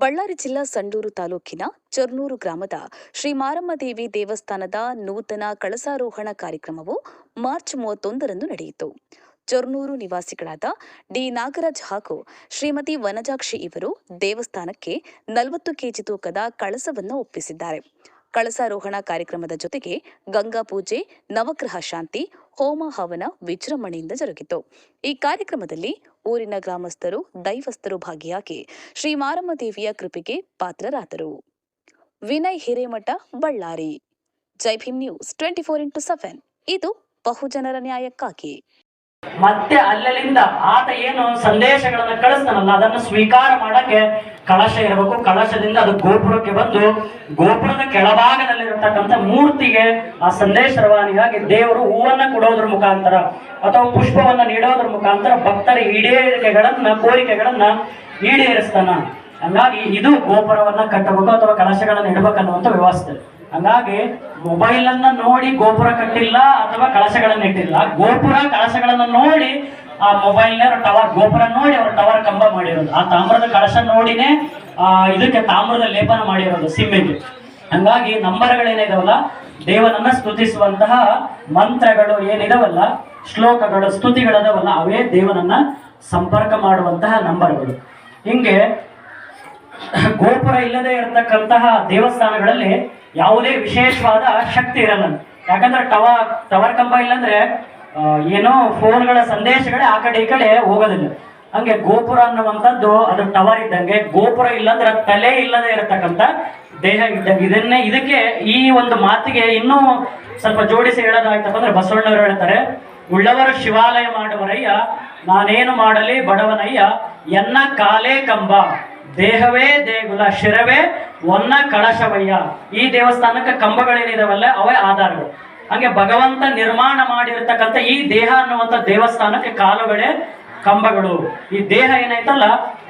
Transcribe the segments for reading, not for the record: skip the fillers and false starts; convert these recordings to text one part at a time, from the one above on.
ಬಳ್ಳಾರಿ ಜಿಲ್ಲಾ ಸಂಡೂರು ತಾಲೂಕಿನ ಚರ್ನೂರು ಗ್ರಾಮದ ಶ್ರೀ ಮಾರಮ್ಮದೇವಿ ದೇವಸ್ಥಾನದ ನೂತನ ಕಳಸಾರೋಹಣ ಕಾರ್ಯಕ್ರಮವು ಮಾರ್ಚ್ 31ರಂದು ನಡೆಯಿತು. ಚರ್ನೂರು ನಿವಾಸಿಗಳಾದ ಡಿ ನಾಗರಾಜ್ ಹಾಗೂ ಶ್ರೀಮತಿ ವನಜಾಕ್ಷಿ ಇವರು ದೇವಸ್ಥಾನಕ್ಕೆ 40 ಕೆಜಿ ತೂಕದ ಕಳಸವನ್ನು ಒಪ್ಪಿಸಿದ್ದಾರೆ. ಕಳಸಾರೋಹಣ ಕಾರ್ಯಕ್ರಮದ ಜೊತೆಗೆ ಗಂಗಾ ಪೂಜೆ, ನವಗ್ರಹ ಶಾಂತಿ, ಹೋಮ ಹವನ ವಿಜೃಂಭಣೆಯಿಂದ ಜರುಗಿತು. ಈ ಕಾರ್ಯಕ್ರಮದಲ್ಲಿ ಊರಿನ ಗ್ರಾಮಸ್ಥರು, ದೈವಸ್ಥರು ಭಾಗಿಯಾಗಿ ಶ್ರೀ ಮಾರಮ್ಮದೇವಿಯ ಕೃಪೆಗೆ ಪಾತ್ರರಾದರು. ವಿನಯ್ ಹಿರೇಮಠ, ಬಳ್ಳಾರಿ. ಜೈ ಭೀಮ್ ನ್ಯೂಸ್ 24x7 ಇದು ಬಹುಜನರ ನ್ಯಾಯಕ್ಕಾಗಿ. ಮತ್ತೆ ಅಲ್ಲಿಂದ ಆತ ಏನು ಸಂದೇಶಗಳನ್ನ ಕಳಿಸ್ತಾನಲ್ಲ ಅದನ್ನು ಸ್ವೀಕಾರ ಮಾಡಕ್ಕೆ ಕಳಶ ಇರಬೇಕು. ಕಳಶದಿಂದ ಅದು ಗೋಪುರಕ್ಕೆ ಬಂದು ಗೋಪುರದ ಕೆಳಭಾಗದಲ್ಲಿರತಕ್ಕಂಥ ಮೂರ್ತಿಗೆ ಆ ಸಂದೇಶ ರವಾನೆಯಾಗಿ ದೇವರು ಹೂವನ್ನ ಕೊಡೋದ್ರ ಮುಖಾಂತರ ಅಥವಾ ಪುಷ್ಪವನ್ನ ನೀಡೋದ್ರ ಮುಖಾಂತರ ಭಕ್ತರ ಕೋರಿಕೆಗಳನ್ನ ಈಡೇರಿಸ್ತಾನ. ಹಂಗಾಗಿ ಇದು ಗೋಪುರವನ್ನ ಕಟ್ಟಬೇಕು ಅಥವಾ ಕಳಶಗಳನ್ನ ಇಡಬೇಕನ್ನುವಂಥ ವ್ಯವಸ್ಥೆ. ಹಂಗಾಗಿ ಮೊಬೈಲ್ ಅನ್ನ ನೋಡಿ ಗೋಪುರ ಕಟ್ಟಿಲ್ಲ ಅಥವಾ ಕಳಶಗಳನ್ನ ಇಟ್ಟಿಲ್ಲ. ಗೋಪುರ ಕಳಶಗಳನ್ನ ನೋಡಿ ಆ ಮೊಬೈಲ್ ಟವರ್ ಗೋಪುರ ನೋಡಿ ಅವರು ಟವರ್ ಕಂಬ ಮಾಡಿರೋದು. ಆ ತಾಮ್ರದ ಕಳಶ ನೋಡಿನೇ ಇದಕ್ಕೆ ತಾಮ್ರದ ಲೇಪನ ಮಾಡಿರೋದು ಸಿಮ್ಮಿಗೆ. ಹಂಗಾಗಿ ನಂಬರ್ಗಳೇನಿದಾವಲ್ಲ, ದೇವನನ್ನ ಸ್ತುತಿಸುವಂತಹ ಮಂತ್ರಗಳು ಏನಿದಾವಲ್ಲ, ಶ್ಲೋಕಗಳು, ಸ್ತುತಿಗಳದಾವಲ್ಲ, ಅವೇ ದೇವನನ್ನ ಸಂಪರ್ಕ ಮಾಡುವಂತಹ ನಂಬರ್ಗಳು. ಹಿಂಗೆ ಗೋಪುರ ಇಲ್ಲದೆ ಇರತಕ್ಕಂತಹ ದೇವಸ್ಥಾನಗಳಲ್ಲಿ ಯಾವುದೇ ವಿಶೇಷವಾದ ಶಕ್ತಿ ಇರಲ್ಲ. ಯಾಕಂದ್ರೆ ಟವರ್ ಕಂಬ ಇಲ್ಲಂದ್ರೆ ಏನೋ ಫೋನ್ಗಳ ಸಂದೇಶಗಳೇ ಆ ಕಡೆ ಈ ಕಡೆ ಹೋಗೋದಿಲ್ಲ. ಹಂಗೆ ಗೋಪುರ ಅನ್ನುವಂಥದ್ದು ಅದು ಟವರ್ ಇದ್ದಂಗೆ. ಗೋಪುರ ಇಲ್ಲಂದ್ರೆ ತಲೆ ಇಲ್ಲದೆ ಇರತಕ್ಕಂಥ ದೇಹ ಇದ್ದಂಗೆ. ಇದಕ್ಕೆ ಈ ಒಂದು ಮಾತಿಗೆ ಇನ್ನೂ ಸ್ವಲ್ಪ ಜೋಡಿಸಿ ಹೇಳೋದಾಯ್ತಪ್ಪ ಅಂದ್ರೆ ಬಸವಣ್ಣವರು ಹೇಳ್ತಾರೆ, ಉಳ್ಳವರು ಶಿವಾಲಯ ಮಾಡುವರಯ್ಯ, ನಾನೇನು ಮಾಡಲಿ ಬಡವನಯ್ಯ, ಎನ್ನ ಕಾಲೇ ಕಂಬ, ದೇಹವೇ ದೇಗುಲ, ಶಿರವೇ ಒನ್ನ ಕಳಶವಯ್ಯ. ಈ ದೇವಸ್ಥಾನಕ್ಕೆ ಕಂಬಗಳೇನಿದಾವಲ್ಲ ಅವೇ ಆಧಾರಗಳು. ಹಂಗೆ ಭಗವಂತ ನಿರ್ಮಾಣ ಮಾಡಿರ್ತಕ್ಕಂಥ ಈ ದೇಹ ಅನ್ನುವಂಥ ದೇವಸ್ಥಾನಕ್ಕೆ ಕಾಲುಗಳೇ ಕಂಬಗಳು. ಈ ದೇಹ ಏನೈತಲ್ಲ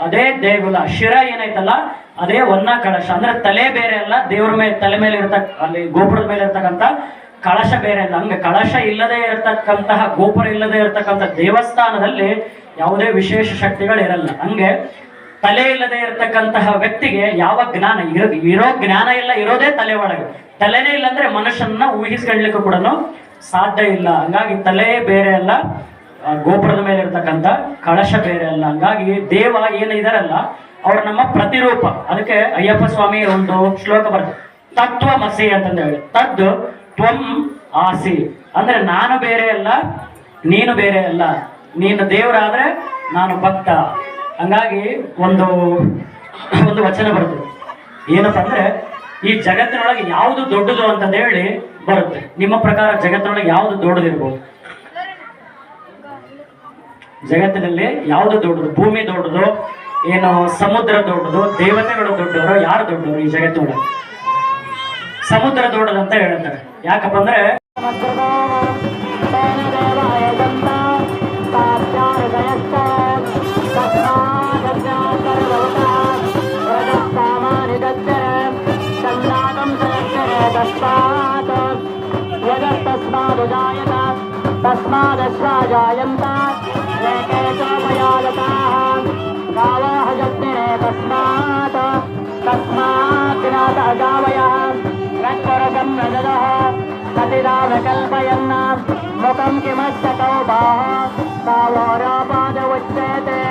ಅದೇ ದೇಗುಲ, ಶಿರ ಏನೈತಲ್ಲ ಅದೇ ಒನ್ನ ಕಳಶ. ಅಂದ್ರೆ ತಲೆ ಬೇರೆ ಅಲ್ಲ, ದೇವ್ರ ಮೇಲೆ ತಲೆ ಮೇಲೆ ಅಲ್ಲಿ ಗೋಪುರದ ಮೇಲೆ ಇರ್ತಕ್ಕಂಥ ಕಳಶ ಬೇರೆ ಅಲ್ಲ. ಹಂಗೆ ಕಳಶ ಇಲ್ಲದೆ ಇರತಕ್ಕಂತಹ, ಗೋಪುರ ಇಲ್ಲದೆ ಇರತಕ್ಕಂಥ ದೇವಸ್ಥಾನದಲ್ಲಿ ಯಾವುದೇ ವಿಶೇಷ ಶಕ್ತಿಗಳು ಇರಲ್ಲ. ಹಂಗೆ ತಲೆ ಇಲ್ಲದೆ ಇರತಕ್ಕಂತಹ ವ್ಯಕ್ತಿಗೆ ಯಾವ ಜ್ಞಾನ ಇರೋ ಜ್ಞಾನ ಎಲ್ಲ ಇರೋದೇ ತಲೆ ಒಳಗೆ. ತಲೆನೇ ಇಲ್ಲ ಅಂದ್ರೆ ಮನುಷ್ಯನ ಊಹಿಸ್ಕೊಳ್ಳಿಕ್ಕೂ ಕೂಡ ಸಾಧ್ಯ ಇಲ್ಲ. ಹಂಗಾಗಿ ತಲೆ ಬೇರೆ ಅಲ್ಲ, ಗೋಪುರದ ಮೇಲೆ ಇರ್ತಕ್ಕಂಥ ಕಳಶ ಬೇರೆ ಅಲ್ಲ. ಹಂಗಾಗಿ ದೇವ ಏನಿದಾರಲ್ಲ ಅವ್ರು ನಮ್ಮ ಪ್ರತಿರೂಪ. ಅದಕ್ಕೆ ಅಯ್ಯಪ್ಪ ಸ್ವಾಮಿ ಒಂದು ಶ್ಲೋಕ ಬರ್ತದೆ, ತತ್ವಮಸಿ ಅಂತಂದ ಹೇಳಿ. ತದ್ ತ್ವಂ ಆಸಿ ಅಂದ್ರೆ ನಾನು ಬೇರೆ ಅಲ್ಲ, ನೀನು ಬೇರೆ ಅಲ್ಲ. ನೀನು ದೇವರಾದ್ರೆ ನಾನು ಭಕ್ತ. ಹಂಗಾಗಿ ಒಂದು ವಚನ ಬರ್ತದೆ, ಏನಪ್ಪ ಅಂದ್ರೆ ಈ ಜಗತ್ತಿನೊಳಗೆ ಯಾವುದು ದೊಡ್ಡದು ಅಂತಂದ ಹೇಳಿ ಬರುತ್ತೆ. ನಿಮ್ಮ ಪ್ರಕಾರ ಜಗತ್ತಿನೊಳಗೆ ಯಾವುದು ದೊಡ್ಡದಿರ್ಬೋದು? ಜಗತ್ತಿನಲ್ಲಿ ಯಾವುದು ದೊಡ್ಡದು? ಭೂಮಿ ದೊಡ್ಡದು, ಏನು ಸಮುದ್ರ ದೊಡ್ಡದು, ದೇವತೆಗಳು ದೊಡ್ಡವರು? ಯಾರು ದೊಡ್ಡವರು ಈ ಜಗತ್ತಿನೊಳಗೆ? ಸಮುದ್ರ ದೊಡ್ಡದಂತ ಹೇಳ್ತಾರೆ. ಯಾಕಪ್ಪ ಅಂದ್ರೆ तस्मादस्वाजायन्त एके चोपयागताः गावाः जग्निरे तस्मात् गावयः रक्तरसं रजतः कतिदावकल्पयन् मुखं किमस्य कौपाः गावोरापाद उच्यते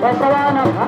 यशवानः